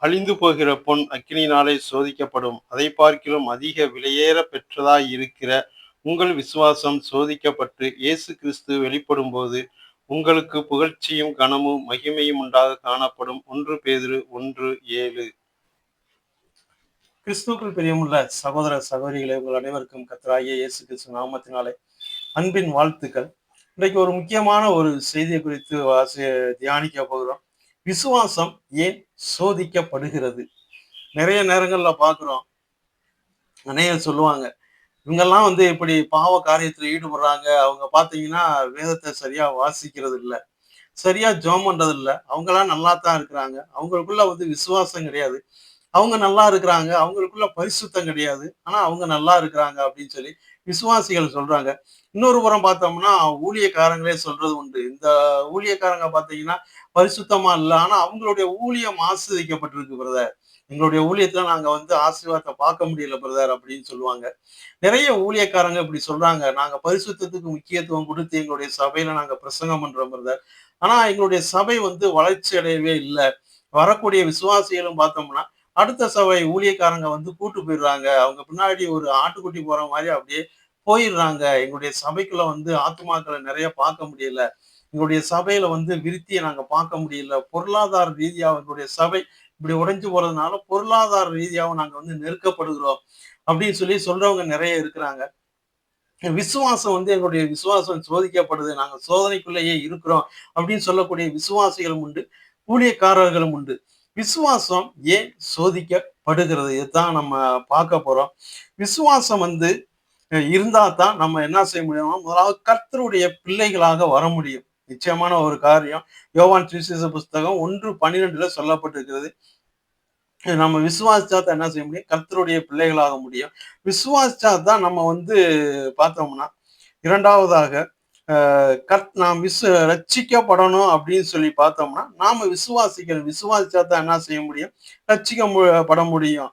அழிந்து போகிற பொன் அக்கினியினாலே சோதிக்கப்படும். அதை பார்க்கிலும் அதிக விலையேற பெற்றதாய் இருக்கிற உங்கள் விசுவாசம் சோதிக்கப்பட்டு இயேசு கிறிஸ்து வெளிப்படும்போது உங்களுக்கு புகழ்ச்சியும் கனமும் மகிமையும் உண்டாக காணப்படும். 1 பேதுரு 1:7. கிறிஸ்துவுக்குள் பிரியமுள்ள சகோதர சகோதரிகளே, உங்கள் அனைவருக்கும் கர்த்தராகிய இயேசு கிறிஸ்து நாமத்தினாலே அன்பின் வாழ்த்துக்கள். இன்றைக்கு ஒரு முக்கியமான ஒரு செய்தியை குறித்து தியானிக்க போகிறோம். விசுவாசம் ஏன் சோதிக்கப்படுகிறது? நிறைய நேரங்கள்ல பார்க்கிறோம், அநேகர் சொல்லுவாங்க, இவங்கெல்லாம் இப்படி பாவ காரியத்துல ஈடுபடுறாங்க. அவங்க பார்த்தீங்கன்னா வேதத்தை சரியா வாசிக்கிறது இல்ல, சரியா ஜெபம் பண்றது இல்ல. அவங்கெல்லாம் நல்லா தான் இருக்கிறாங்க. அவங்களுக்குள்ள விசுவாசம் கிடையாது. அவங்க நல்லா இருக்கிறாங்க. அவங்களுக்குள்ள பரிசுத்தம் கிடையாது. ஆனா அவங்க நல்லா இருக்கிறாங்க அப்படின்னு சொல்லி விசுவாசிகள் சொல்றாங்க. இன்னொரு புறம் பார்த்தோம்னா, ஊழியக்காரங்களே சொல்றது உண்டு. இந்த ஊழியக்காரங்க பார்த்தீங்கன்னா, பரிசுத்தமா இல்ல. ஆனா அவங்களுடைய ஊழியம் ஆசீர்வதிக்கப்பட்டிருக்கு பிரதர். எங்களுடைய ஊழியத்துல நாங்க ஆசீர்வாதத்தை பார்க்க முடியல பிரதர் அப்படின்னு சொல்லுவாங்க. நிறைய ஊழியக்காரங்க இப்படி சொல்றாங்க. நாங்க பரிசுத்தத்துக்கு முக்கியத்துவம் கொடுத்து எங்களுடைய சபையில நாங்க பிரசங்கம் பண்றோம் பிரதர். ஆனா எங்களுடைய சபை வளர்ச்சி அடையவே இல்ல. வரக்கூடிய விசுவாசிகளும் பார்த்தோம்னா, அடுத்த சபை ஊழியக்காரங்க கூட்டு போயிடுறாங்க. அவங்க பின்னாடி ஒரு ஆட்டுக்குட்டி போற மாரி அப்படியே போயிடுறாங்க. எங்களுடைய சபைக்குள்ள ஆத்துமாக்களை நிறைய பார்க்க முடியல. எங்களுடைய சபையில விருத்திய நாங்க பார்க்க முடியல. பொருளாதார ரீதியா எங்களுடைய சபை இப்படி உடைஞ்சு போறதுனால பொருளாதார ரீதியாவும் நாங்க நெருக்கப்படுகிறோம் அப்படின்னு சொல்லி சொல்றவங்க நிறைய இருக்கிறாங்க. விசுவாசம் எங்களுடைய விசுவாசம் சோதிக்கப்படுது. நாங்க சோதனைக்குள்ளேயே இருக்கிறோம் அப்படின்னு சொல்லக்கூடிய விசுவாசிகளும் உண்டு, ஊழியக்காரர்களும் உண்டு. விசுவாசம் ஏன் சோதிக்கப்படுகிறது? இதுதான் நம்ம பார்க்க போறோம். விசுவாசம் இருந்தா தான் நம்ம என்ன செய்ய முடியும்? முதலாவது கர்த்தருடைய பிள்ளைகளாக வர முடியும். நிச்சயமான ஒரு காரியம். யோவான் சுவிசேஷ புஸ்தகம் 1:12 சொல்லப்பட்டிருக்கிறது. நம்ம விசுவாசிச்சா தான் என்ன செய்ய முடியும்? கர்த்தருடைய பிள்ளைகளாக முடியும். விசுவாசிச்சா தான் நம்ம பார்த்தோம்னா, இரண்டாவதாக நாம் ரட்சிக்கப்படணும் அப்படின்னு சொல்லி பார்த்தோம்னா, நாம விசுவாசிக்கணும். விசுவாசிச்சா தான் என்ன செய்ய முடியும்? பட முடியும்.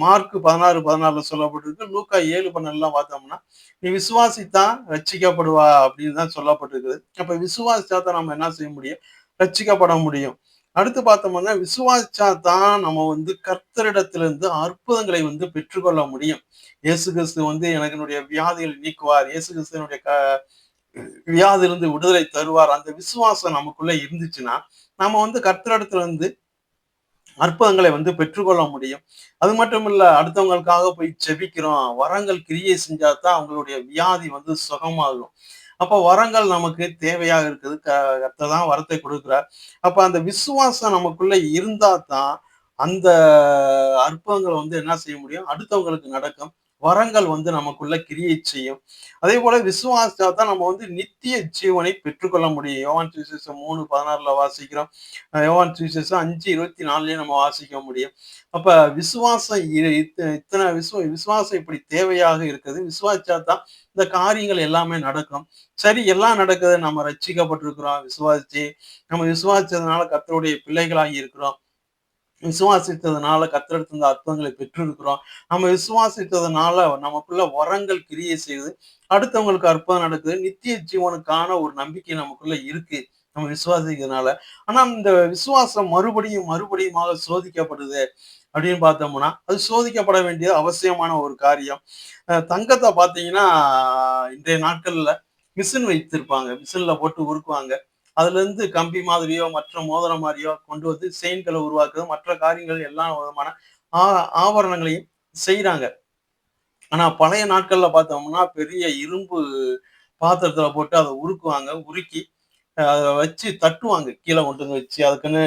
மார்க் 16:14 சொல்லப்பட்டிருக்கு. லூக்கா 7:12 பார்த்தோம்னா, நீ விசுவாசித்தா ரட்சிக்கப்படுவா அப்படின்னு தான் சொல்லப்பட்டிருக்குது. அப்ப விசுவாசிச்சா தான் நம்ம என்ன செய்ய முடியும்? ரட்சிக்கப்பட முடியும். அடுத்து பார்த்தோம்னா, விசுவாசிச்சா தான் நம்ம கர்த்தரிடத்திலிருந்து அற்புதங்களை பெற்றுக்கொள்ள முடியும். இயேசு கிறிஸ்து எனக்கு என்னுடைய வியாதிகளை நீக்குவார். இயேசு கிறிஸ்து என்னுடைய வியாதியிலிருந்து விடுதலை தருவார். அந்த விசுவாசம் நமக்குள்ள இருந்துச்சுன்னா, நம்ம கர்த்தரிடத்திலிருந்து அற்புதங்களை பெற்றுக்கொள்ள முடியும். அது மட்டும் இல்ல, அடுத்தவங்களுக்காக போய் செபிக்கிறோம். வரங்கள் கிரியை செஞ்சா தான் அவங்களுடைய வியாதி சுகமாகும். அப்ப வரங்கள் நமக்கு தேவையாக இருக்குது. கர்த்தர் தான் வரத்தை கொடுக்கிறார். அப்ப அந்த விசுவாசம் நமக்குள்ள இருந்தா தான் அந்த அற்புதங்கள் என்ன செய்ய முடியும்? அடுத்தவங்களுக்கு நடக்கும். வரங்கள் நமக்குள்ள கிரியை செய்யும். அதே போல விசுவாசத்தா தான் நம்ம நித்திய ஜீவனை பெற்றுக்கொள்ள முடியும். யோவான் சுவிசேஷம் 3:16 வாசிக்கிறோம். யோவான் சுவிசேஷம் 5:24 நம்ம வாசிக்க முடியும். அப்ப விசுவாசம் இத்தனை விசுவாசம் இப்படி தேவையாக இருக்குது. விசுவாசிச்சா தான் இந்த காரியங்கள் எல்லாமே நடக்கும். சரி, எல்லாம் நடக்குது. நம்ம ரட்சிக்கப்பட்டிருக்கிறோம் விசுவாசிச்சு. நம்ம விசுவாசிச்சதுனால கர்த்தருடைய பிள்ளைகளாகி இருக்கிறோம். விசுவாசித்ததுனால கர்த்தரிடத்திலிருந்து அற்புதங்களை பெற்றிருக்கிறோம். நம்ம விசுவாசித்ததுனால நமக்குள்ள வரங்கள் கிரியை செய்யுது. அடுத்தவங்களுக்கு அற்புதம் நடக்குது. நித்திய ஜீவனுக்கான ஒரு நம்பிக்கை நமக்குள்ள இருக்கு, நம்ம விசுவாசிக்கிறதுனால. ஆனா இந்த விசுவாசம் மறுபடியும் மறுபடியுமாக சோதிக்கப்படுது அப்படின்னு பார்த்தோம்னா, அது சோதிக்கப்பட வேண்டியது அவசியமான ஒரு காரியம். தங்கத்தை பார்த்தீங்கன்னா, இன்றைய நாட்கள்ல மிஷின் வைத்திருப்பாங்க. மிஷின்ல போட்டு உருக்குவாங்க. அதுல இருந்து கம்பி மாதிரியோ மற்ற மோதிரம் மாதிரியோ கொண்டு செயின்களை உருவாக்குறது, மற்ற காரியங்கள் எல்லா விதமான ஆபரணங்களையும் செய்யறாங்க. ஆனா பழைய நாட்கள்ல பார்த்தோம்னா, பெரிய இரும்பு பாத்திரத்துல போட்டு அதை உருக்குவாங்க. உருக்கி அதை வச்சு தட்டுவாங்க. கீழே கொண்டு வச்சு அதுக்குன்னு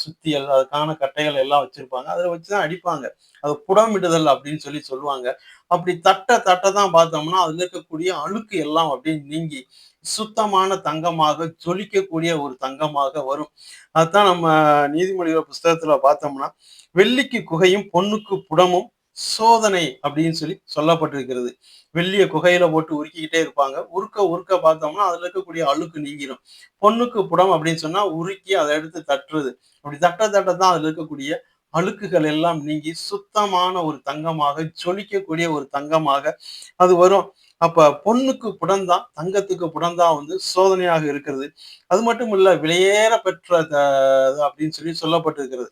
சுத்தியல், அதுக்கான கட்டைகள் எல்லாம் வச்சிருப்பாங்க. அதுல வச்சுதான் அடிப்பாங்க. அது புடமிடுதல் அப்படின்னு சொல்லி சொல்லுவாங்க. அப்படி தட்ட தட்ட தான் பார்த்தோம்னா, அதுல இருக்கக்கூடிய அழுக்கு எல்லாம் அப்படியே நீங்கி சுத்தமான தங்கமாக, ஜொலிக்கக்கூடிய ஒரு தங்கமாக வரும். அதுதான் நம்ம நீதிமொழிகள் புஸ்தகத்துல பார்த்தோம்னா, வெள்ளிக்கு குகையும் பொன்னுக்கு புடமும் சோதனை அப்படின்னு சொல்லி சொல்லப்பட்டிருக்கிறது. வெள்ளிய குகையில போட்டு உருக்கிக்கிட்டே இருப்பாங்க. உருக்க உருக்க பார்த்தோம்னா அதுல இருக்கக்கூடிய அழுக்கு நீங்கிரும். பொன்னுக்கு புடம் அப்படின்னு சொன்னா உருக்கி அதை எடுத்து தட்டுறது. அப்படி தட்ட தட்ட தான் அதுல இருக்கக்கூடிய அழுக்குகள் எல்லாம் நீங்கி சுத்தமான ஒரு தங்கமாக, ஜொலிக்கக்கூடிய ஒரு தங்கமாக அது வரும். அப்ப பொன்னுக்கு புடம்தான், தங்கத்துக்கு புடம்தான் சோதனையாக இருக்கிறது. அது மட்டும் இல்ல, விலையேற பெற்ற அப்படின்னு சொல்லி சொல்லப்பட்டிருக்கிறது.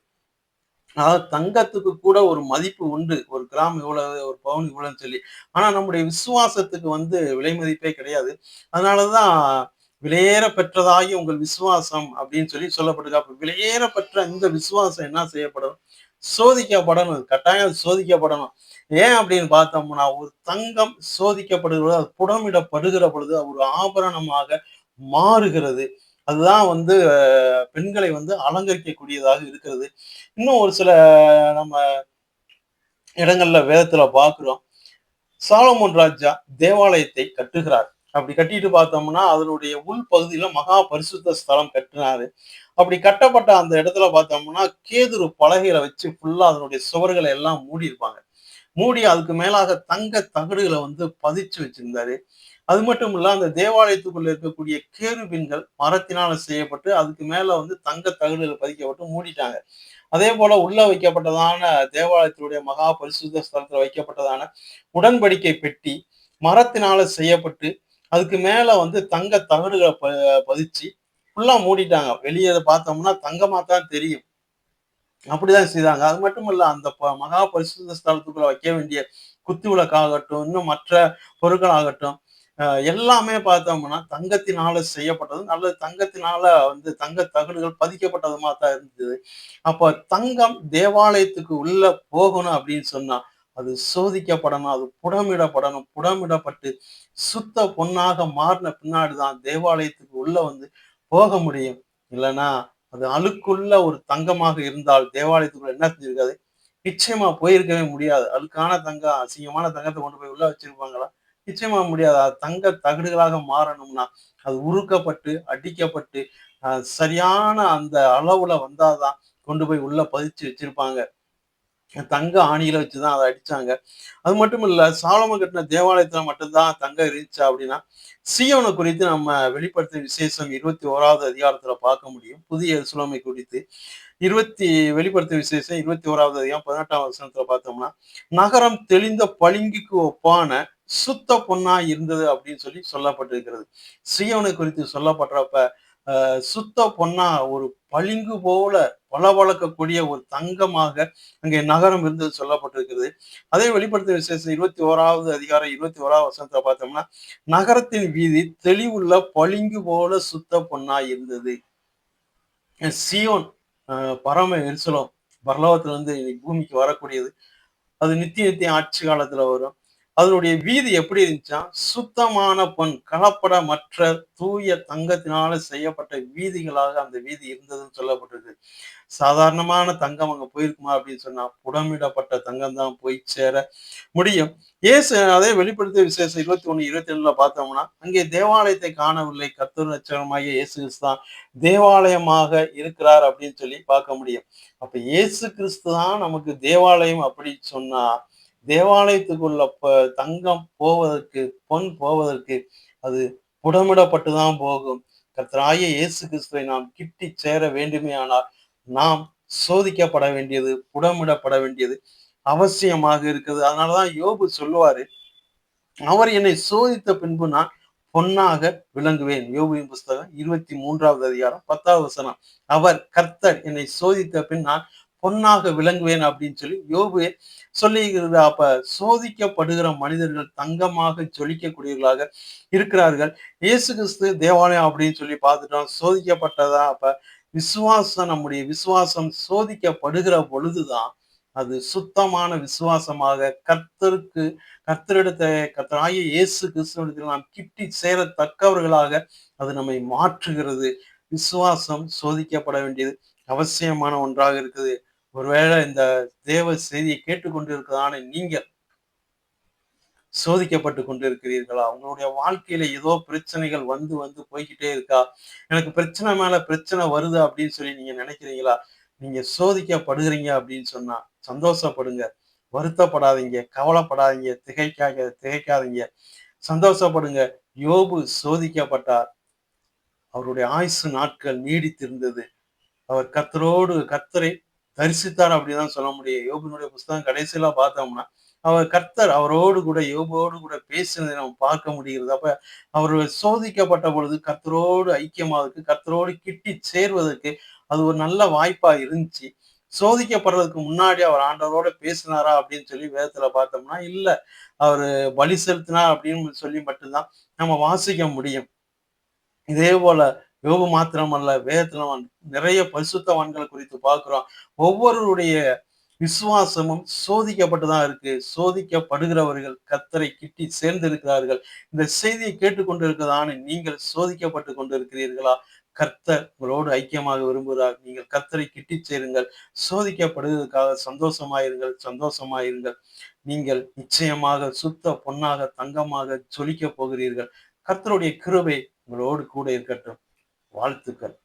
அதாவது தங்கத்துக்கு கூட ஒரு மதிப்பு உண்டு. ஒரு கிராம் இவ்வளவு, ஒரு பவுன் இவ்வளவுன்னு சொல்லி. ஆனா நம்முடைய விசுவாசத்துக்கு விலை மதிப்பே கிடையாது. அதனால தான் விலையேற பெற்றதாகிய உங்கள் விசுவாசம் அப்படின்னு சொல்லி சொல்லப்பட்டிருக்கு. அப்ப விலையேற பெற்ற இந்த விசுவாசம் என்ன செய்யப்படணும்? சோதிக்கப்படணும். கட்டாயம் அது சோதிக்கப்படணும். ஏன் அப்படின்னு பார்த்தோம்னா, ஒரு தங்கம் சோதிக்கப்படுகிறது, அது புடமிடப்படுகிற பொழுது அது ஒரு ஆபரணமாக மாறுகிறது. அதுதான் பெண்களை அலங்கரிக்கக்கூடியதாக இருக்கிறது. இன்னும் ஒரு சில நம்ம இடங்கள்ல வேதத்துல பார்க்கிறோம். சாலமோன் ராஜா தேவாலயத்தை கட்டுகிறார். அப்படி கட்டிட்டு பார்த்தோம்னா, அதனுடைய உள்பகுதியில மகா பரிசுத்த ஸ்தலம் கட்டினாரு. அப்படி கட்டப்பட்ட அந்த இடத்துல பார்த்தோம்னா, கேதுரு பலகைகள வச்சு ஃபுல்லா அதனுடைய சுவர்கள எல்லாம் மூடியிருப்பாங்க. மூடி அதுக்கு மேலாக தங்க தகடுகள பதிச்சு வச்சிருந்தாரு. அது மட்டும் இல்ல, அந்த தேவாலயத்துக்குள்ள இருக்கக்கூடிய கேருபீன்கள் மரத்தினால செய்யப்பட்டு, அதுக்கு மேல தங்க தகடுகள் பதிக்கப்பட்டு மூடிட்டாங்க. அதே போல உள்ள வைக்கப்பட்டதான தேவாலயத்தினுடைய மகா பரிசுத்த ஸ்தலத்துல வைக்கப்பட்டதான உடன்படிக்கை பெட்டி மரத்தினால செய்யப்பட்டு, அதுக்கு மேல தங்க தகடுகள பதிச்சு ஃபுல்லா மூடிட்டாங்க. வெளிய பார்த்தோம்னா தங்கமா தான் தெரியும். அப்படிதான் செய்தாங்க. அது மட்டும் இல்ல, அந்த மகா பரிசுத்த ஸ்தலத்துக்குள்ள வைக்க வேண்டிய குத்து விளக்காகட்டும், இன்னும் மற்ற பொருட்களாகட்டும், எல்லாமே பார்த்தோம்னா தங்கத்தினால செய்யப்பட்டது. அல்லது தங்கத்தினால தங்க தகடுகள் பதிக்கப்பட்டதுமா தான் இருந்தது. அப்ப தங்கம் தேவாலயத்துக்கு உள்ள போகணும் அப்படின்னு சொன்னா, அது சோதிக்கப்படணும், அது புடமிடப்படணும். புடமிடப்பட்டு சுத்த பொன்னாக மாறின பின்னாடி தான் தேவாலயத்துக்கு உள்ள போக முடியும். இல்லன்னா, அது அழுக்குள்ள ஒரு தங்கமாக இருந்தால் தேவாலயத்துக்குள்ள என்ன செஞ்சிருக்காது? நிச்சயமா போயிருக்கவே முடியாது. அழுக்கான தங்கம், அசிங்கமான தங்கத்த கொண்டு போய் உள்ள வச்சிருப்பாங்களா? நிச்சயமா முடியாது. அது தங்க தகடுகளாக மாறணும்னா, அது உருக்கப்பட்டு, அடிக்கப்பட்டு, சரியான அந்த அளவுல வந்தா தான் கொண்டு போய் உள்ள பதிச்சு வச்சிருப்பாங்க. தங்க ஆணிகள வச்சு தான் அத அடிச்சாங்க. அது மட்டும் இல்ல, சாலமோன் கட்டின தேவாலயத்துல மட்டும் தான் தங்கம் இருந்துச்சா அப்படின்னா, சீயோன குறித்து நம்ம வெளிப்படுத்தின விசேஷம் 21வது அதிகாரத்துல பார்க்க முடியும். புதிய எருசலேமை குறித்து. 20 வெளிப்படுத்தின விசேஷம் 21வது அதிகாரம் 18ஆம் வசனத்துல பார்த்தோம்னா, நகரம் தெளிந்த பளிங்குக்கு ஒப்பான சுத்த பொன்னாய் இருந்தது அப்படின்னு சொல்லி சொல்லப்பட்டிருக்கிறது. சீயோனை குறித்து சொல்லப்படுறப்ப, சுத்த பொன்னா ஒரு பளிங்கு போல பளபளக்கக்கூடிய ஒரு தங்கமாக அங்கே நகரம் இருந்தது சொல்லப்பட்டிருக்கிறது. அதே வெளிப்படுத்தின விசேஷம் 21வது அதிகாரம் 21வது வசனத்துல பார்த்தோம்னா, நகரத்தின் வீதி தெளிவுள்ள பளிங்கு போல சுத்த பொன்னாய் இருந்தது. சீயோன் பரம எருசலேம் பரலோகத்திலிருந்து பூமிக்கு வரக்கூடியது. அது நித்திய நித்திய ஆட்சி காலத்துல வரும். அதனுடைய வீதி எப்படி இருந்துச்சாம்? சுத்தமான பொன், கலப்படமற்ற தூய தங்கத்தினால செய்யப்பட்ட வீதிகளாக அந்த வீதி இருந்ததுன்னு சொல்லப்பட்டிருக்கு. சாதாரணமான தங்கம் அங்க போயிருக்குமா அப்படின்னு சொன்னா, புடமிடப்பட்ட தங்கம் தான் போய் சேர முடியும். இயேசு அதே வெளிப்படுத்திய விசேஷம் 21, 27ல பார்த்தோம்னா, அங்கே தேவாலயத்தை காணவில்லை. கர்த்தர் இரட்சகருமாகிய இயேசு கிறிஸ்து தான் தேவாலயமாக இருக்கிறார் அப்படின்னு சொல்லி பார்க்க முடியும். அப்ப இயேசு கிறிஸ்து தான் நமக்கு தேவாலயம் அப்படி சொன்னா, தேவாலயத்துக்குள்ள தங்கம் போவதற்கு, பொன் போவதற்கு அது புடமிடப்பட்டு தான் போகும். கர்த்தராகிய இயேசு கிறிஸ்துவை நாம் கிட்டி சேர வேண்டுமேயானால், நாம் சோதிக்கப்பட வேண்டியது, புடமிடப்பட வேண்டியது அவசியமாக இருக்குது. அதனாலதான் யோபு சொல்லுவாரு, அவர் என்னை சோதித்த பின்பு நான் பொன்னாக விளங்குவேன். யோபுவின் புஸ்தகம் 23வது அதிகாரம் 10வது வசனம். அவர் கர்த்தர் என்னை சோதித்த பின் நான் பொன்னாக விளங்குவேன் அப்படின்னு சொல்லி யோபு சொல்லுகிறது. அப்ப சோதிக்கப்படுகிற மனிதர்கள் தங்கமாக ஜொலிக்கக்கூடியவர்களாக இருக்கிறார்கள். இயேசு கிறிஸ்து தேவாலயம் அப்படின்னு சொல்லி பார்த்துட்டோம். சோதிக்கப்பட்டதா? அப்ப விசுவாசம், நம்முடைய விசுவாசம் சோதிக்கப்படுகிற பொழுதுதான் அது சுத்தமான விசுவாசமாக கர்த்தரிடத்த கர்த்தராகிய இயேசு கிறிஸ்துவிடத்தில் நாம் கிட்டி சேரத்தக்கவர்களாக அது நம்மை மாற்றுகிறது. விசுவாசம் சோதிக்கப்பட வேண்டியது அவசியமான ஒன்றாக இருக்குது. ஒருவேளை இந்த தேவ செய்தியை கேட்டுக்கொண்டிருக்கிறதான நீங்கள் சோதிக்கப்பட்டு கொண்டிருக்கிறீர்களா? உங்களுடைய வாழ்க்கையில ஏதோ பிரச்சனைகள் வந்து வந்து போய்க்கிட்டே இருக்கா? எனக்கு பிரச்சனை மேல பிரச்சனை வருது அப்படின்னு சொல்லி நீங்க நினைக்கிறீங்களா? நீங்க சோதிக்கப்படுகிறீங்க அப்படின்னு சொன்னா சந்தோஷப்படுங்க. வருத்தப்படாதீங்க, கவலைப்படாதீங்க, திகைக்காதீங்க. சந்தோஷப்படுங்க. யோபு சோதிக்கப்பட்டார். அவருடைய ஆயுசு நாட்கள் நீடித்திருந்தது. அவர் கர்த்தரை தரிசித்தார் அப்படிதான் சொல்ல முடியும். யோபினுடைய புஸ்தகம் கடைசியில பார்த்தோம்னா, கர்த்தர் அவரோடு கூட யோபோடு கூட பேசினதை நம்ம பார்க்க முடிகிறது. அப்ப அவர் சோதிக்கப்பட்ட பொழுது கர்த்தரோடு ஐக்கியமாவதற்கு, கர்த்தரோடு கிட்டி சேர்வதற்கு அது ஒரு நல்ல வாய்ப்பா இருந்துச்சு. சோதிக்கப்படுறதுக்கு முன்னாடி அவர் ஆண்டவரோட பேசினாரா அப்படின்னு சொல்லி வேதத்துல பார்த்தோம்னா இல்ல. அவரு பலி செலுத்தினார் அப்படின்னு சொல்லி மட்டும்தான் நம்ம வாசிக்க முடியும். இதே போல யோபு மாத்திரமல்ல, வேதத்துல நிறைய பரிசுத்தவான்களை குறித்து பார்க்கிறோம். ஒவ்வொருவருடைய விசுவாசமும் சோதிக்கப்பட்டு தான் இருக்கு. சோதிக்கப்படுகிறவர்கள் கர்த்தரை கிட்டி சேர்ந்திருக்கிறார்கள். இந்த செய்தியை கேட்டுக்கொண்டிருக்கிறதான நீங்கள் சோதிக்கப்பட்டு கொண்டிருக்கிறீர்களா? கர்த்தர் உங்களோடு ஐக்கியமாக விரும்புகிறார். நீங்கள் கர்த்தரை கிட்டிச் சேருங்கள். சோதிக்கப்படுவதற்காக சந்தோஷமாயிருங்கள், சந்தோஷமாயிருங்கள். நீங்கள் நிச்சயமாக சுத்த பொன்னாக, தங்கமாக ஜொலிக்கப் போகிறீர்கள். கர்த்தருடைய கிருபை உங்களோடு கூட இருக்கட்டும். வாழ்த்துக்கள்.